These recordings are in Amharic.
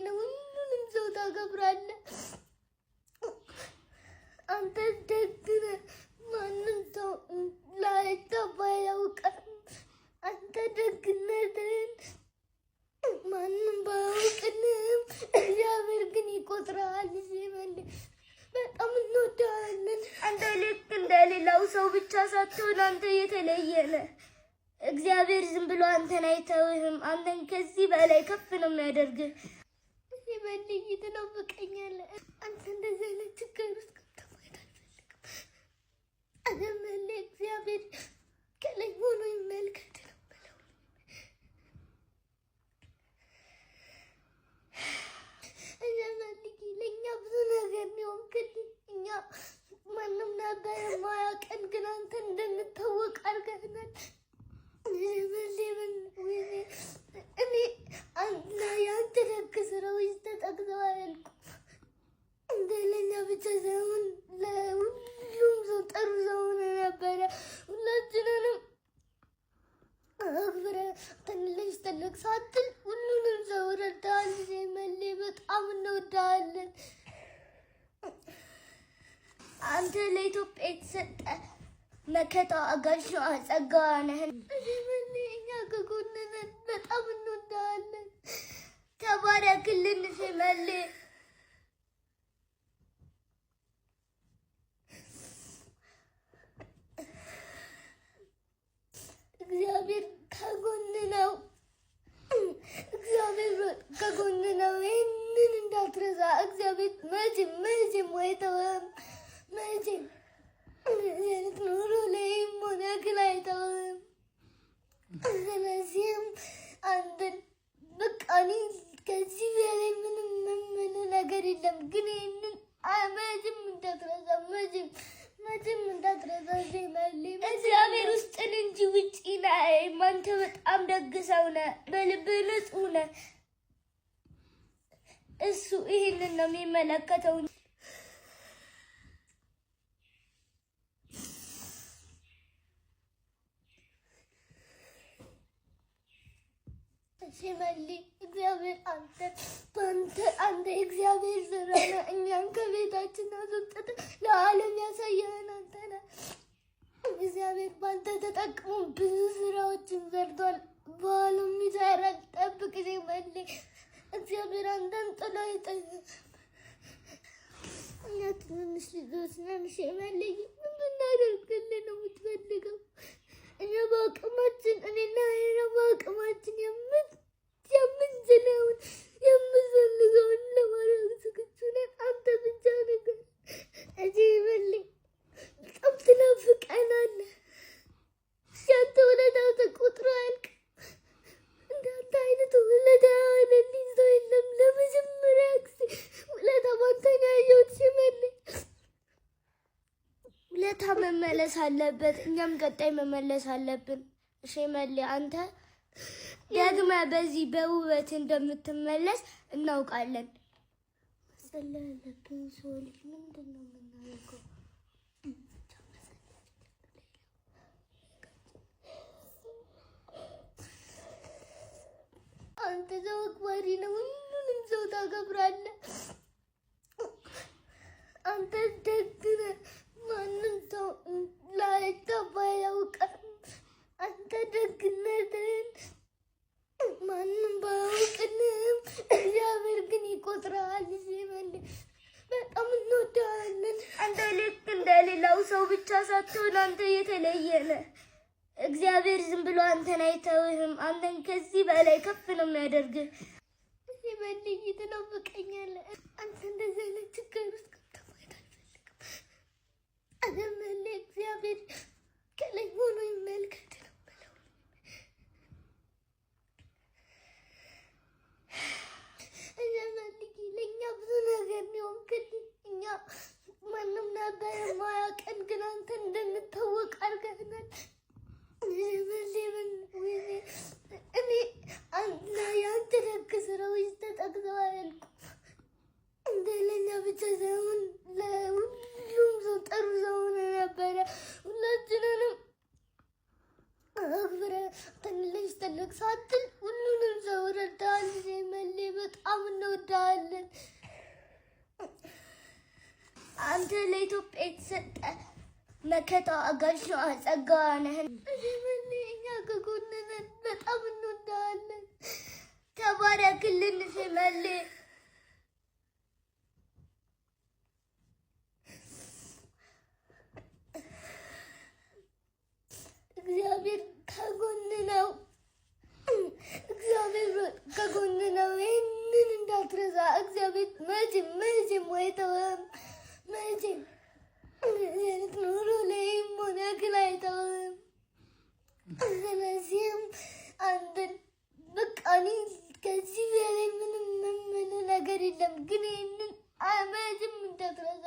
ነው። ሁሉንም ሰው ታከብራለህ። አንተ ደግ ነህ። ማንም ሰው ላይገባህ ያውቃል። አንተ ደግነትህን ማንም ባያውቅልህም እግዚአብሔር ግን ይቆጥረዋል። ሲመልህ በጣም እንወዳለን። አንተ ልክ እንደሌላው ሰው ብቻ ሳትሆን አንተ የተለየ ነህ። እግዚአብሔር ዝም ብሎ አንተን አይተውህም። አንተን ከዚህ በላይ ከፍ ነው የሚያደርግህ። ሲመልህ ትናፍቀኛለህ። አንተ እንደዚህ አይነት ችግር ውስጥ ማየት አልፈልግም። አለመለ እግዚአብሔር ከላይ ሆኖ ይመልከት ነው ብለው ለእኛ ብዙ ነገር ነው ግን እኛ ማንም ነበር የማያውቀን፣ ግን አንተ እንደምታወቅ አድርገናል። እኔ የአንተ ደግ ስራዎች ተጠቅሰው አያልቁም። እንደ ለእኛ ብቻ ሳይሆን ለሁሉም ሰው ጥሩ ሰው ሆነህ ነበረ። ሁላችንንም አክብረህ ትንሽ ትልቅ ሳትል ሁሉንም ሰው ረዳሃል። ሲመሌ በጣም እንወዳሃለን። አንተ ለኢትዮጵያ የተሰጠ መከታ ጋሻዋ ጸጋዋ ነህ። ሲመሌ እኛ ከጎንህ ነን። በጣም እንወዳሃለን። ተባረክልን ሲመሌ። እግዚአብሔር ከጎን ነው። እግዚአብሔር ከጎን ነው። ይህንን እንዳትረሳ። እግዚአብሔር መቼም አይተውህም። መቼም ኑሮ ላይም ሆነ ግን አይተውህም። ስለዚህም አንተን በቃ እኔ ከዚህ በላይ ምንም የምልህ ነገር የለም። ግን ይህንን መቼም እንዳትረሳ። መቼም እንዳትረሳ። ሲመሌ እግዚአብሔር ውስጥን እንጂ ውጪ ነህ። አንተ በጣም ደግ ሰው ነህ። በልብህ ንጹህ ነህ። እሱ ይህንን ነው የሚመለከተው። ሲመሌ እግዚአብሔር አንተ እግዚአብሔር ስራ ነህ። እኛን ከቤታችን አስወጥተህ ለዓለም ያሳየህን አንተ ነህ። እግዚአብሔር በአንተ ተጠቅሞ ብዙ ስራዎችን ሰርቷል። በኋላም ይሰራል። ጠብቅ ሲመሌ። እግዚአብሔር አንተን ጥሎ አይጥልም። እኛ ትንንሽ ልጆች ነን። ሲመሌ ምን ብናደርግልህ ነው የምትፈልገው? እኛ በአቅማችን እኔና ሄና በአቅማችን የምንችለውን የምንፈልገውን ለማድረግ ዝግጁ ነን። አንተ ብቻ ነገር ሲመሌ በጣም ትናፍቀናለህ። ያንተ ውለታ ተቆጥሮ አያልቅም። እንዳንተ አይነት ውለታ ያለልኝ ሰው የለም። ለመጀመሪያ ጊዜ ውለታ ባንተ ነው ያየሁት። ሲመሌ ውለታ መመለስ አለበት። እኛም ቀጣይ መመለስ አለብን። ሲመሌ አንተ ደግመህ በዚህ በውበት እንደምትመለስ እናውቃለን። መጸለይ አለብን። ሰው ልጅ ምንድን ነው የምናደርገው? አንተ ሰው አክባሪ ነው። ሁሉንም ሰው ታከብራለህ። አንተ ደግ ነህ። ማንም ሰው ላይገባህ ያውቃል። አንተ ደግነትህን ማንም ባያውቅልህም እግዚአብሔር ግን ይቆጥረዋል። ሲመሌ በጣም እንወዳሃለን። አንተ ልክ እንደሌላው ሰው ብቻ ሳትሆን አንተ የተለየ ነህ። እግዚአብሔር ዝም ብሎ አንተን አይተውህም። አንተን ከዚህ በላይ ከፍ ነው የሚያደርግህ። ሲመሌ ትናፍቀኛለህ። አንተ እንደዚህ አይነት ችግር ውስጥ ማየት አልፈልግም። አለመለ እግዚአብሔር ከላይ ሆኖ ይመልከት ነው ብለው ለእኛ ብዙ ነገር ነው ግን እኛ ማንም ነበር የማያውቀን፣ ግን አንተ እንደምታወቅ አድርገናል። እኔ የአንተ ደግ ስራዎች ተጠቅሰው አያልቁም። እንደ ለእኛ ብቻ ሳይሆን ለሁሉም ሰው ጥሩ ሰው ሆነህ ነበረ። ሁላችንንም አክብረህ ትንሽ ትልቅ ሳትል ሁሉንም ሰው ረዳሃል። ሲመሌ በጣም እንወዳለን። እንወዳለን። አንተ ለኢትዮጵያ የተሰጠ መከታ አጋዥ ጸጋዋ ነህ። እኛ ከጎንህ ነን። በጣም እንወዳለን። ተባረክልን ሽመሌ። እግዚአብሔር ከጎን ነው። እግዚአብሔር ከጎን ነው። ይህንን እንዳትረሳ። እግዚአብሔር መቼም አይተውም። መቼም ኑሮ ላይም ሆነ ግን አይተውም። ስለዚህም አንተን በቃ እኔ ከዚህ በላይ ምንም ነገር የለም። ግን ይህንን መቼም እንዳትረሳ።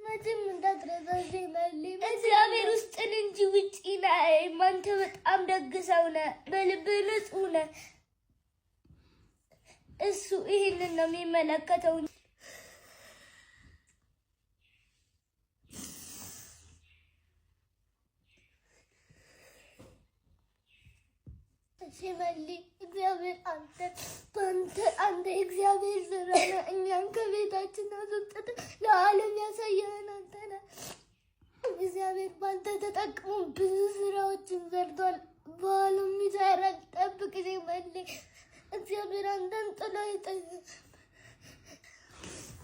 መቼም እንዳትረሳ ሽመሌ። እግዚአብሔር ውስጥን እንጂ ውጪ ላይ አንተ በጣም ደግ ሰው ነህ። በልብህ ንጹህ ነህ። እሱ ይህንን ነው የሚመለከተው። ሽመሌ እግዚአብሔር አንተ እግዚአብሔር ስራ ነህ። እኛን ከቤታችን አስወጥተህ ለዓለም ያሳየህን አንተ ነህ። እግዚአብሔር በአንተ ተጠቅሞ ብዙ ስራዎችን ሰርቷል። በኋላም ይሰራል። ጠብቅ ሽመሌ። እግዚአብሔር አንተን ጥሎ አይጥልም።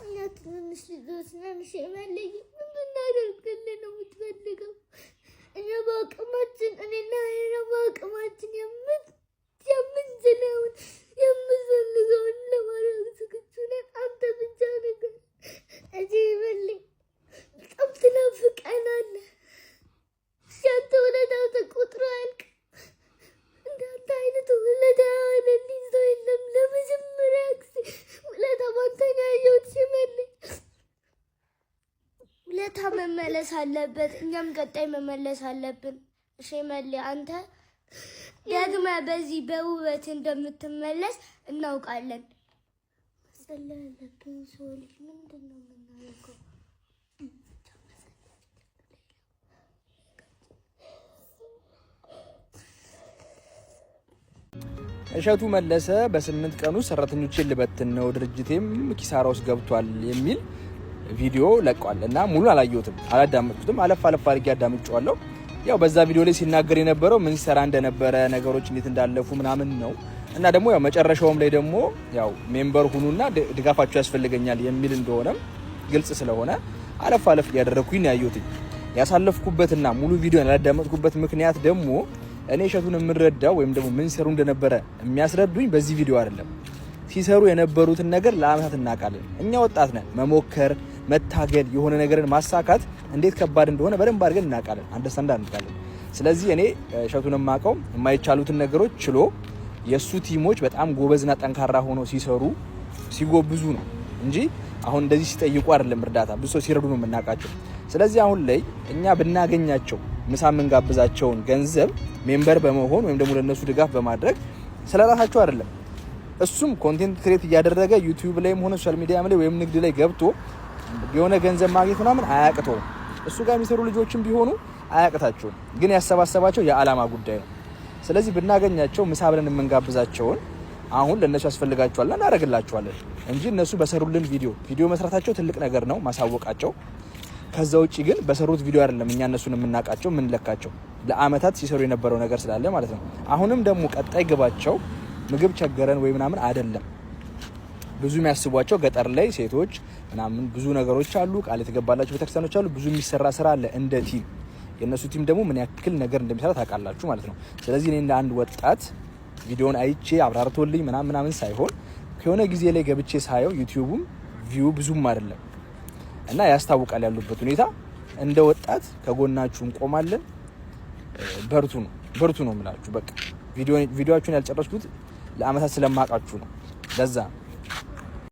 እኛ ትንንሽ ልጆች ነን ሽመሌ። ምን ብናደርግልህ ነው የምትፈልገው? እኛ በአቅማችን እኔና በአቅማችን የምንችለውን የምንፈልገውን ለማድረግ ዝግጁ ነን። አንተ ብቻ ነገር ሽመሌ በጣም ትናፍቀናለህ። ያንተ ውለታ ተቆጥሮ አያልቅም። እንዳንተ አይነት ውለታ ያለልኝ ሰው የለም። ለመጀመሪያ ጊዜ ውለታ ባንተ ነው ያየሁት ሽመሌ። ውለታ መመለስ አለበት። እኛም ቀጣይ መመለስ አለብን ሽመሌ። አንተ ደግመህ በዚህ በውበት እንደምትመለስ እናውቃለን። መጸለይ አለብን። ሰው ልጅ ምንድን ነው የምናደርገው? እሸቱ መለሰ በ8 ቀን ውስጥ ሰራተኞችን ልበትን ነው ድርጅቴም ኪሳራ ውስጥ ገብቷል የሚል ቪዲዮ ለቋል እና ሙሉ አላየሁትም፣ አላዳመጥኩትም። አለፍ አድርጌ አዳምጬዋለሁ። ያው በዛ ቪዲዮ ላይ ሲናገር የነበረው ምን ሲሰራ እንደነበረ ነገሮች እንዴት እንዳለፉ ምናምን ነው እና ደግሞ ያው መጨረሻውም ላይ ደግሞ ያው ሜምበር ሁኑና ድጋፋችሁ ያስፈልገኛል የሚል እንደሆነም ግልጽ ስለሆነ አለፍ ያደረኩኝ ያየሁት። ያሳለፍኩበትና ሙሉ ቪዲዮ ያላዳመጥኩበት ምክንያት ደግሞ እኔ እሸቱን የምረዳው ወይም ደግሞ ምን ሲሰሩ እንደነበረ የሚያስረዱኝ በዚህ ቪዲዮ አይደለም። ሲሰሩ የነበሩትን ነገር ለአመታት እናውቃለን። እኛ ወጣት ነን። መሞከር፣ መታገል፣ የሆነ ነገርን ማሳካት እንዴት ከባድ እንደሆነ በደንብ አድርገን እናውቃለን፣ አንደርስታንድ አድርጋለን። ስለዚህ እኔ እሸቱን የማውቀው የማይቻሉትን ነገሮች ችሎ የሱ ቲሞች በጣም ጎበዝና ጠንካራ ሆነው ሲሰሩ ሲጎብዙ ነው እንጂ አሁን እንደዚህ ሲጠይቁ አይደለም እርዳታ። ብዙ ሰው ሲረዱ ነው የምናውቃቸው። ስለዚህ አሁን ላይ እኛ ብናገኛቸው ምሳ የምንጋብዛቸውን ገንዘብ ሜምበር በመሆን ወይም ደግሞ ለነሱ ድጋፍ በማድረግ ስለራሳቸው አይደለም። እሱም ኮንቴንት ክሬት እያደረገ ዩቲዩብ ላይም ሆነ ሶሻል ሚዲያም ላይ ወይም ንግድ ላይ ገብቶ የሆነ ገንዘብ ማግኘት ምናምን አያቅተውም። እሱ ጋር የሚሰሩ ልጆችም ቢሆኑ አያቅታቸውም። ግን ያሰባሰባቸው የዓላማ ጉዳይ ነው። ስለዚህ ብናገኛቸው ምሳ ብለን የምንጋብዛቸውን አሁን ለነሱ ያስፈልጋቸዋልና እናደርግላቸዋለን እንጂ እነሱ በሰሩልን ቪዲዮ መስራታቸው ትልቅ ነገር ነው ማሳወቃቸው። ከዛ ውጪ ግን በሰሩት ቪዲዮ አይደለም እኛ እነሱን የምናውቃቸው የምንለካቸው፣ ለአመታት ሲሰሩ የነበረው ነገር ስላለ ማለት ነው። አሁንም ደግሞ ቀጣይ ግባቸው ምግብ ቸገረን ወይ ምናምን አይደለም። ብዙ የሚያስቧቸው ገጠር ላይ ሴቶች ምናምን ብዙ ነገሮች አሉ፣ ቃል የተገባላቸው ቤተክርስቲያኖች አሉ፣ ብዙ የሚሰራ ስራ አለ እንደ ቲም። የነሱ ቲም ደግሞ ምን ያክል ነገር እንደሚሰራ ታውቃላችሁ ማለት ነው። ስለዚህ እኔ እንደ አንድ ወጣት ቪዲዮን አይቼ አብራርቶልኝ ምናምን ሳይሆን ከሆነ ጊዜ ላይ ገብቼ ሳየው ዩቲዩብም ቪው ብዙም አይደለም እና ያስታውቃል ያሉበት ሁኔታ። እንደ ወጣት ከጎናችሁ እንቆማለን። በርቱ ነው የምላችሁ። በቃ ቪዲዮአችሁን ያልጨረስኩት ለአመታት ስለማውቃችሁ ነው። ለዛ